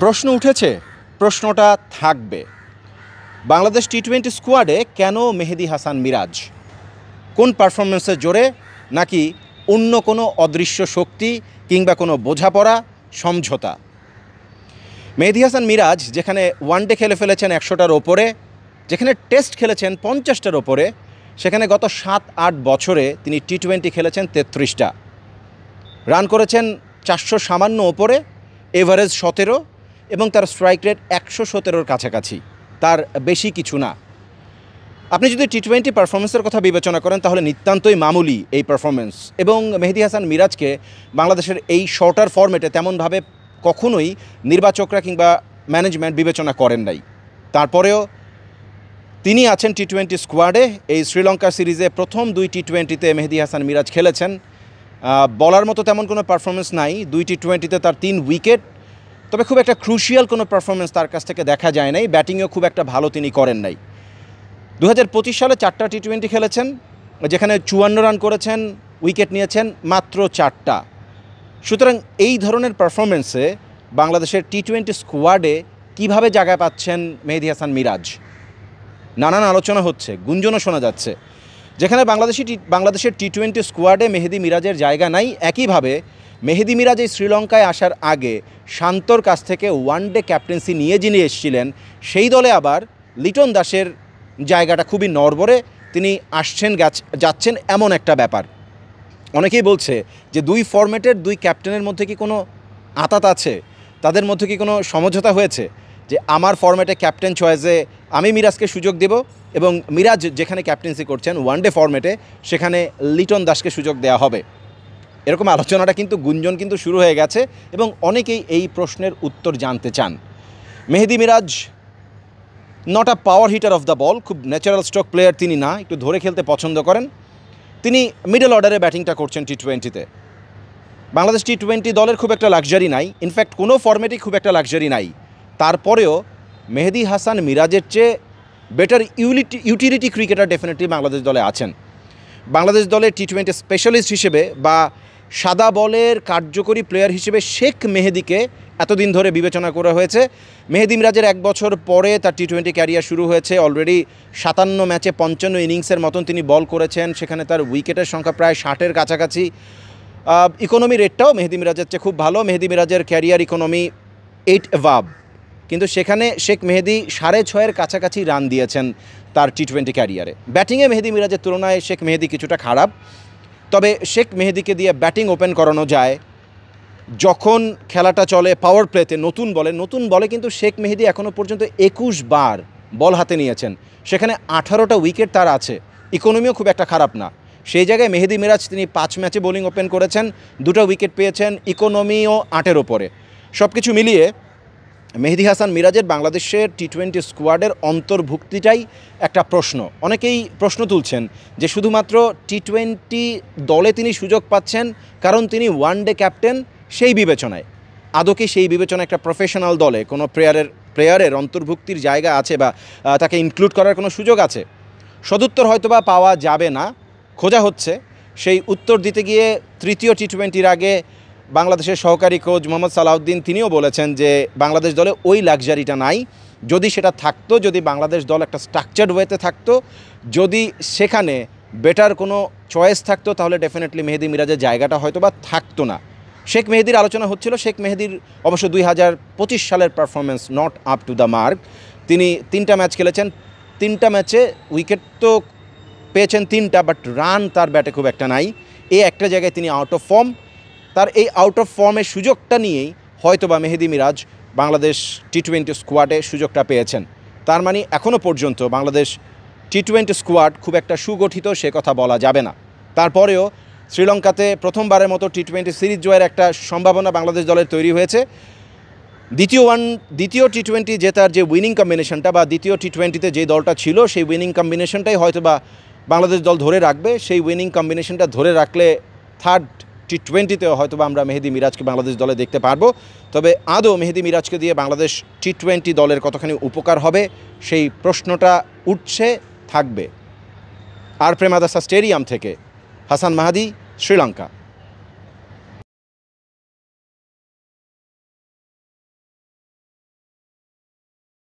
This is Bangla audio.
প্রশ্ন উঠেছে, প্রশ্নটা থাকবে। বাংলাদেশ টি-20 স্কোয়াডে কেন মেহেদী হাসান মিরাজ? কোন পারফরমেন্সের জোরে, নাকি অন্য কোনো অদৃশ্য শক্তি কিংবা কোনো বোঝাপড়া, সমঝোতা? মেহেদী হাসান মিরাজ যেখানে ওয়ানডে খেলে ফেলেছেন 100টার ওপরে, যেখানে টেস্ট খেলেছেন 50টার ওপরে, সেখানে গত 7-8 বছরে তিনি টি-20 খেলেছেন 33টা, রান করেছেন 400 সামান্য ওপরে, এভারেজ 17 এবং তার স্ট্রাইক রেট 117-র কাছাকাছি, তার বেশি কিছু না। আপনি যদি টি-20 পারফরমেন্সের কথা বিবেচনা করেন তাহলে নিতান্তই মামুলি এই পারফরমেন্স, এবং মেহেদী হাসান মিরাজকে বাংলাদেশের এই শর্টার ফরম্যাটে তেমনভাবে কখনোই নির্বাচকরা কিংবা ম্যানেজমেন্ট বিবেচনা করেন নাই। তারপরেও তিনি আছেন টি-20 স্কোয়াডে। এই শ্রীলঙ্কা সিরিজে প্রথম 2 টি-20তে মেহেদী হাসান মিরাজ খেলেছেন। বলার মতো তেমন কোনো পারফরমেন্স নাই, 2 টি-20তে তার 3 উইকেট, তবে খুব একটা ক্রুশিয়াল কোনো পারফরমেন্স তার কাছ থেকে দেখা যায় নাই। ব্যাটিংয়েও খুব একটা ভালো তিনি করেন নাই। 2025 সালে 4টা টি-20 খেলেছেন, যেখানে 54 রান করেছেন, উইকেট নিয়েছেন মাত্র 4টা। সুতরাং এই ধরনের পারফরমেন্সে বাংলাদেশের টি-20 স্কোয়াডে কিভাবে জায়গা পাচ্ছেন মেহেদী হাসান মিরাজ? নানান আলোচনা হচ্ছে, গুঞ্জনও শোনা যাচ্ছে। যেখানে বাংলাদেশের টি-20 স্কোয়াডে মেহেদী মিরাজের জায়গা নাই, একইভাবে মেহেদী মিরাজ এই শ্রীলঙ্কায় আসার আগে শান্তর কাছ থেকে ওয়ানডে ক্যাপ্টেন্সি নিয়ে যিনি এসেছিলেন, সেই দলে আবার লিটন দাসের জায়গাটা খুবই নড়বড়ে। তিনি আসছেন যাচ্ছেন এমন একটা ব্যাপার। অনেকেই বলছে যে 2 ফরম্যাটের 2 ক্যাপ্টেনের মধ্যে কি কোনো আঁতাত আছে? তাদের মধ্যে কি কোনো সমঝোতা হয়েছে যে আমার ফরম্যাটে ক্যাপ্টেন চয়েসে আমি মিরাজকে সুযোগ দেব, এবং মিরাজ যেখানে ক্যাপ্টেন্সি করছেন ওয়ানডে ফরম্যাটে সেখানে লিটন দাসকে সুযোগ দেওয়া হবে? এরকম আলোচনাটা কিন্তু, গুঞ্জন কিন্তু শুরু হয়ে গেছে, এবং অনেকেই এই প্রশ্নের উত্তর জানতে চান। Mehedi Miraz not a power hitter of the ball, খুব ন্যাচারাল স্ট্রোক প্লেয়ার তিনি না, একটু ধরে খেলতে পছন্দ করেন। তিনি মিডল অর্ডারে ব্যাটিংটা করছেন টি-20তে। বাংলাদেশ টি-20 দলের খুব একটা লাক্সারি নাই, ইনফ্যাক্ট কোনো ফরম্যাটেই খুব একটা লাক্সারি নাই। তারপরেও মেহেদী হাসান মিরাজের চেয়ে better utility cricketer definitely Bangladesh দলে আছেন। বাংলাদেশ দলের টি-20 স্পেশালিস্ট হিসেবে বা সাদা বলের কার্যকরী প্লেয়ার হিসেবে শেখ মেহেদীকে এতদিন ধরে বিবেচনা করা হয়েছে। মেহেদী মিরাজের 1 বছর পরে তার টি-20 ক্যারিয়ার শুরু হয়েছে। অলরেডি 57 ম্যাচে 55 ইনিংসের মতন তিনি বল করেছেন, সেখানে তার উইকেটের সংখ্যা প্রায় 60-এর কাছাকাছি। ইকোনমি রেটটাও মেহেদী মিরাজের চেয়ে খুব ভালো। মেহেদী মিরাজের ক্যারিয়ার ইকোনমি 8 অ্যাভাব, কিন্তু সেখানে শেখ মেহেদী 6.5-এর কাছাকাছি রান দিয়েছেন তার টি-20 ক্যারিয়ারে। ব্যাটিংয়ে মেহেদী মিরাজের তুলনায় শেখ মেহেদী কিছুটা খারাপ, তবে শেখ মেহেদীকে দিয়ে ব্যাটিং ওপেন করানো যায় যখন খেলাটা চলে পাওয়ার প্লেতে। নতুন বলে কিন্তু শেখ মেহেদী এখনও পর্যন্ত 21 বার বল হাতে নিয়েছেন, সেখানে 18টা উইকেট তার আছে। ইকোনমিও খুব একটা খারাপ না। সেই জায়গায় মেহেদী মিরাজ তিনি 5 ম্যাচে বোলিং ওপেন করেছেন, 2টা উইকেট পেয়েছেন, ইকোনমিও 8-এর ওপরে। সব কিছু মিলিয়ে মেহেদী হাসান মিরাজের বাংলাদেশের টি-20 স্কোয়াডের অন্তর্ভুক্তিটাই একটা প্রশ্ন। অনেকেই প্রশ্ন তুলছেন যে শুধুমাত্র টি-20 দলে তিনি সুযোগ পাচ্ছেন কারণ তিনি ওয়ানডে ক্যাপ্টেন, সেই বিবেচনায়। আদৌ কি সেই বিবেচনায় একটা প্রফেশনাল দলে কোনো প্লেয়ারের অন্তর্ভুক্তির জায়গা আছে বা তাকে ইনক্লুড করার কোনো সুযোগ আছে? সদুত্তর হয়তোবা পাওয়া যাবে না, খোঁজা হচ্ছে। সেই উত্তর দিতে গিয়ে তৃতীয় টি-20-র আগে বাংলাদেশের সহকারী কোচ মোহাম্মদ সালাউদ্দিন তিনিও বলেছেন যে বাংলাদেশ দলে ওই লাক্সারিটা নাই। যদি সেটা থাকতো, যদি বাংলাদেশ দল একটা স্ট্রাকচার্ড ওয়েতে থাকতো, যদি সেখানে বেটার কোনো চয়েস থাকতো, তাহলে ডেফিনেটলি মেহেদী মিরাজের জায়গাটা হয়তো বা থাকতো না। শেখ মেহেদীর আলোচনা হচ্ছিল। শেখ মেহেদীর অবশ্য 2025 সালের performance not up to the mark. তিনি 3টা ম্যাচ খেলেছেন, 3টা ম্যাচে উইকেট তো পেয়েছেন 3টা, বাট রান তার ব্যাটে খুব একটা নাই। এই একটা জায়গায় তিনি আউট অফ ফর্ম। তার এই আউট অফ ফর্মের সুযোগটা নিয়েই হয়তোবা মেহেদী মিরাজ বাংলাদেশ টি-20 স্কোয়াডে সুযোগটা পেয়েছেন। তার মানে এখনও পর্যন্ত বাংলাদেশ টি-20 স্কোয়াড খুব একটা সুগঠিত, সে কথা বলা যাবে না। তারপরেও শ্রীলঙ্কাতে প্রথমবারের মতো টি-20 সিরিজ জয়ের একটা সম্ভাবনা বাংলাদেশ দলের তৈরি হয়েছে। দ্বিতীয় টি-20 জেতার যে উইনিং কম্বিনেশনটা, বা দ্বিতীয় টি-20তে যে দলটা ছিল সেই উইনিং কম্বিনেশনটাই হয়তোবা বাংলাদেশ দল ধরে রাখবে। সেই উইনিং কম্বিনেশনটা ধরে রাখলে থার্ড টি-20তেও হয়তো আমরা মেহেদী মিরাজকে বাংলাদেশ দলে দেখতে পারবো। তবে আদৌ মেহেদী মিরাজকে দিয়ে বাংলাদেশ টি-20 দলের কতখানি উপকার হবে, সেই প্রশ্নটা উঠছে, থাকবে। আর প্রেমাদাসা স্টেডিয়াম থেকে হাসান মাহাদি, শ্রীলঙ্কা।